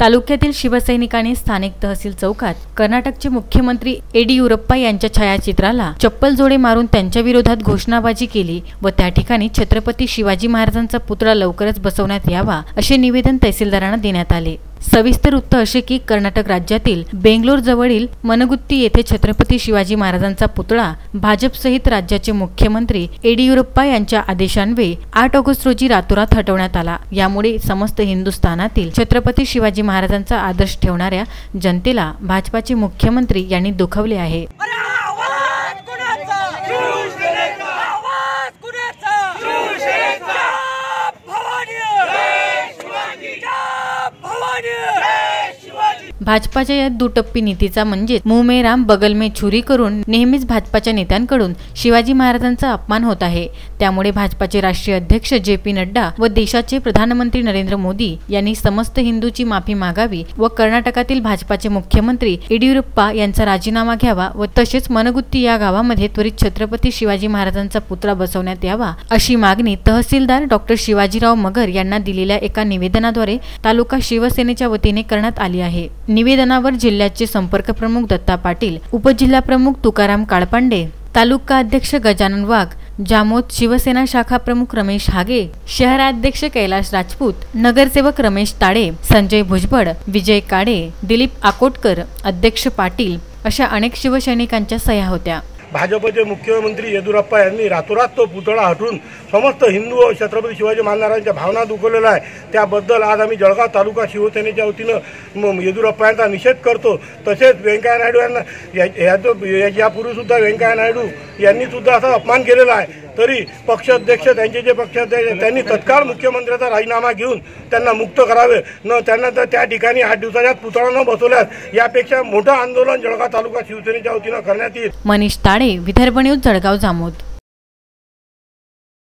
तालुक्यातील शिवसैनिकांनी स्थानिक तहसील चौकात कर्नाटकचे मुख्यमंत्री येडियुरप्पा यांच्या छायाचित्राला चप्पल जोडे मारून त्यांच्या विरोधात घोषणाबाजी केली व त्या ठिकाणी छत्रपती शिवाजी महाराजांचा पुतळा लवकरच बसवण्यात यावा असे निवेदन तहसीलदारांना देण्यात आले। सविस्तर वृत्त असे की कर्नाटक राज्यातील बेंगलोर जवळील मनगुत्ती येथे छत्रपती शिवाजी महाराजांचा पुतळा भाजप सहित राज्याचे मुख्यमंत्री येडियुरप्पा यांच्या आदेशान्वये 8 ऑगस्ट रोजी रातोरात हटवण्यात आला। यामुळे समस्त हिंदुस्थानातील छत्रपती शिवाजी महाराजांचा आदर्श ठेवणाऱ्या जनतेला भाजपाचे मुख्यमंत्री यांनी दुखवले आहे। भाजपाच्या या दुटप्पी नीतीचा म्हणजे मुंह में राम बगल में छुरी करून नेहमीच भाजपाच्या नेत्यांकडून शिवाजी महाराजांचा अपमान होत आहे। त्यामुळे भाजपाचे राष्ट्रीय अध्यक्ष जे.पी. नड्डा व देशाचे प्रधानमंत्री नरेंद्र मोदी यांनी समस्त हिंदूची माफी मागावी व कर्नाटकातील भाजपाचे मुख्यमंत्री येडियुरप्पा यांचा राजीनामा घ्यावा व तसेच मनगुत्ती या गावामध्ये त्वरित छत्रपती शिवाजी महाराजांचा पुतळा बसवण्यात यावा अशी मागणी तहसीलदार डॉक्टर शिवाजीराव मगर यांना दिलेल्या एका निवेदनाद्वारे तालुका शिवसेनेच्या वतीने करण्यात आली आहे। निवेदनावर जिल्ह्याचे संपर्क प्रमुख दत्ता पाटील, उपजिल्हा प्रमुख तुकाराम काळपांडे, तालुका अध्यक्ष गजानन वाघ, जामोद शिवसेना शाखा प्रमुख रमेश हागे, शहराध्यक्ष कैलाश राजपूत, नगरसेवक रमेश ताडे, संजय भुजबळ, विजय काडे, दिलीप आकोटकर, अध्यक्ष पाटील अशा अनेक शिवसैनिकांच्या सह्या होत्या। भाजपचे मुख्यमंत्री येडियुरप्पा यांनी रातोरात तो पुतळा हटवून समस्त हिंदू व छत्रपती शिवाजी महाराजांच्या भावना दुखवलेल्या आहे। त्याबद्दल आज आम्ही जळगाव तालुका शिवसेनेच्या वतीनं येडियुरप्पा यांचा निषेध करतो। तसेच व्यंकय्या नायडू यांना यापूर्वी सुद्धा व्यंकय्या नायडू यांनी सुद्धा असा अपमान केलेला आहे। तरी पक्षाध्यक्ष त्यांचे जे पक्षाध्यक्ष त्यांनी तत्काळ मुख्यमंत्र्याचा राजीनामा घेऊन त्यांना मुक्त करावे, न त्यांना तर त्या ठिकाणी 8 दिवसाच्या पुतळा न बसवल्यास यापेक्षा मोठं आंदोलन जळगाव तालुका शिवसेनेच्या वतीनं करण्यात येईल। मनीष ताडे, विदर्भ न्यूज, जळगाव जामोद।